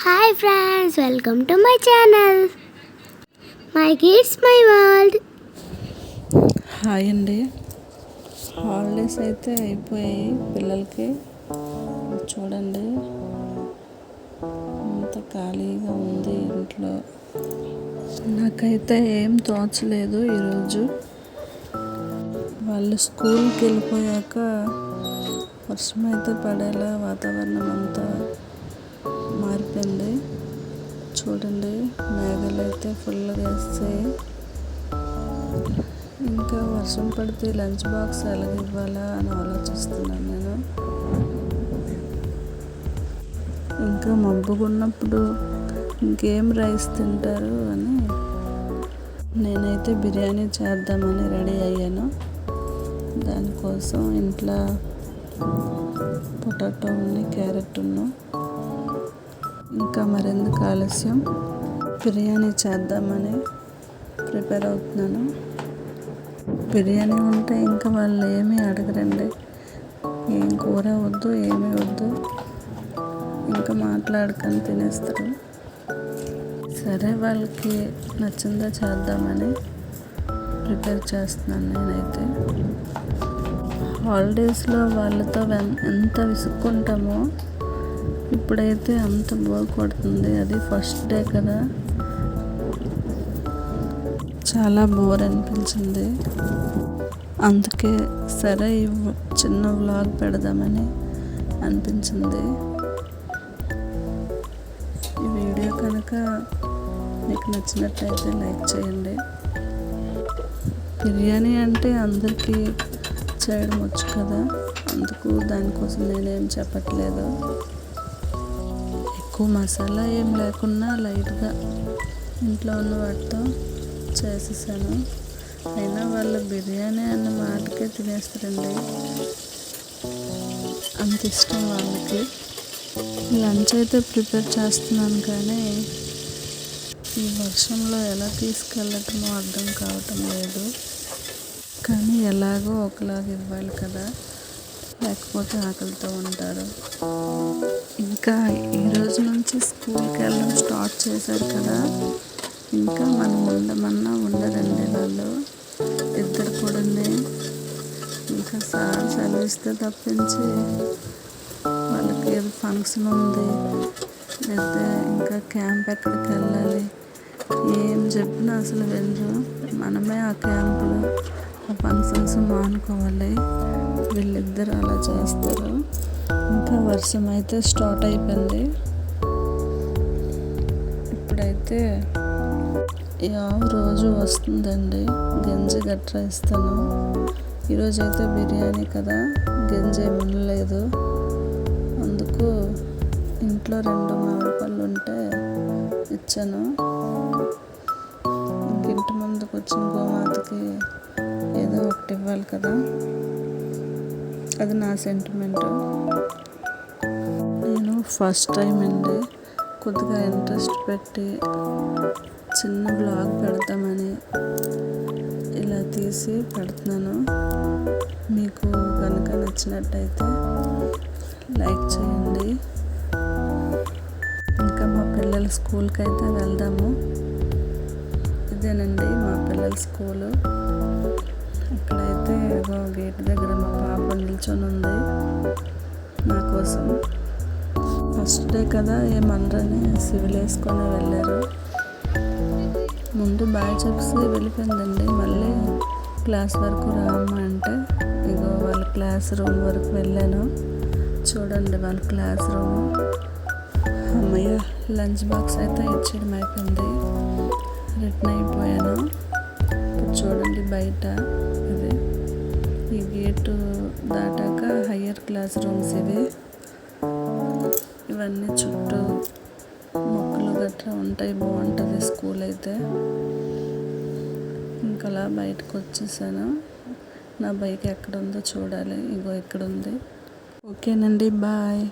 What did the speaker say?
Hi friends, welcome to my channel my kids my world. Hi అండి. Holidays అయితే అయిపోయాయి పిల్లలకి. చూడండి అంత ఖాళీగా ఉంది ఇంట్లో. నాకైతే ఏం తోచలేదు ఈరోజు. వాళ్ళు స్కూల్కి వెళ్ళిపోయాక వర్షం అయితే పడేలా వాతావరణం అంతా మారిపోయింది. చూడండి మేఘాలు అయితే ఫుల్గా వేస్తాయి. ఇంకా వర్షం పడితే లంచ్ బాక్స్ ఎలాగ ఇవ్వాలా అని ఆలోచిస్తున్నాను నేను. ఇంకా మబ్బుగా ఉన్నప్పుడు ఇంకేం రైస్ తింటారు అని నేనైతే బిర్యానీ చేద్దామని రెడీ అయ్యాను. దానికోసం ఇంట్లో పొటాటో ఉంది, క్యారెట్ ఉన్నాయి. ఇంకా మరెందుకు ఆలస్యం, బిర్యానీ చేద్దామని ప్రిపేర్ అవుతున్నాను. బిర్యానీ ఉంటే ఇంకా వాళ్ళు ఏమీ అడగరండి. ఏం కూర వద్దు, ఏమీ వద్దు, ఇంకా మాట్లాడుకొని తినేస్తారు. సరే వాళ్ళకి నచ్చిందో చేద్దామని ప్రిపేర్ చేస్తున్నాను నేనైతే. హాలిడేస్లో వాళ్ళతో ఎంత విసుక్కుంటామో ఇప్పుడైతే అంత బోర్ కొడుతుంది. అది ఫస్ట్ డే కదా, చాలా బోర్ అనిపించింది. అందుకే సరే చిన్న వ్లాగ్ పెడదామని అనిపించింది. ఈ వీడియో కనుక మీకు నచ్చినట్టయితే లైక్ చేయండి. బిర్యానీ అంటే అందరికీ చేయడం వచ్చు కదా, అందుకు దానికోసం నేనేం చెప్పట్లేదు. ఎక్కువ మసాలా ఏం లేకుండా లైట్గా ఇంట్లో ఉన్న వాటితో చేసేసాను. అయినా వాళ్ళు బిర్యానీ అన్న మాటకే తినేస్తారండి, అంత ఇష్టం వాళ్ళకి. లంచ్ అయితే ప్రిపేర్ చేస్తున్నాను, కానీ ఈ వర్షంలో ఎలా తీసుకెళ్ళటమో అర్థం కావటం లేదు. కానీ ఎలాగో ఒకలాగా ఇవ్వాలి కదా, లేకపోతే ఆకలితో ఉంటారు. ఇంకా ఈరోజు నుంచి స్కూల్కి వెళ్ళడం స్టార్ట్ చేశారు కదా, ఇంకా మనం ఉండమన్నా ఉండదండి వాళ్ళు ఇద్దరు కూడా. ఇంకా సార్ సెలవిస్తే తప్పించి వాళ్ళకి ఏదో ఫంక్షన్ ఉంది, లేదా ఇంకా క్యాంప్ ఎక్కడికి వెళ్ళాలి, ఏం చెప్పినా అసలు వెళ్ళరు. మనమే ఆ క్యాంపులో ఆ ఫంక్షన్స్ మానుకోవాలి. వీళ్ళిద్దరు అలా చేస్తారు. ఇంకా వర్షం అయితే స్టార్ట్ అయిపోయింది. ఇప్పుడైతే రోజు వస్తుందండి, గంజి గట్రా ఇస్తాను. ఈరోజు అయితే బిర్యానీ కదా, గంజి ఏమి ఉండలేదు. అందుకు ఇంట్లో 2 మామిడి పళ్ళు ఉంటే ఇచ్చాను. ఇంటి ముందుకు వచ్చిన గోమాతకి ఏదో ఒకటి ఇవ్వాలి కదా, అది నా సెంటిమెంట్. నేను ఫస్ట్ టైం అండి కొద్దిగా ఇంట్రెస్ట్ పెట్టి చిన్న బ్లాగ్ పెడతామని ఇలా తీసి పెడుతున్నాను. మీకు కనుక నచ్చినట్టయితే లైక్ చేయండి. ఇంకా మా పిల్లల స్కూల్కి అయితే వెళ్దాము. ఇదేనండి మా పిల్లల స్కూలు. ఇక్కడైతే ఏదో గేట్ దగ్గర మా పాప నిల్చొని ఉంది నా కోసం. ఫస్ట్ డే కదా, ఏమనరని సివిల్ వేసుకొని వెళ్ళారు. ముందు బాయ్ చెప్పి వెళ్ళిపోయిందండి. మళ్ళీ క్లాస్ వరకు రామ్మా అంటే ఇగో వాళ్ళ క్లాస్ రూమ్ వరకు వెళ్ళాను. చూడండి వాళ్ళ క్లాస్ రూమ్. అమ్మయ్య, లంచ్ బాక్స్ అయితే ఇచ్చేయడం అయిపోయింది, రిటర్న్ అయిపోయాను. ఇప్పుడు చూడండి బయట ఇది, ఈ గేటు దాటాక హయ్యర్ క్లాస్ రూమ్స్ ఇవి. ఇవన్నీ చుట్టూ మొక్కలు గట్రా ఉంటాయి, బాగుంటుంది స్కూల్ అయితే. ఇంకలా బయటకు వచ్చేసాను. నా బైక్ ఎక్కడ ఉందో చూడాలి. ఇగో ఇక్కడ ఉంది. ఓకేనండి, బాయ్.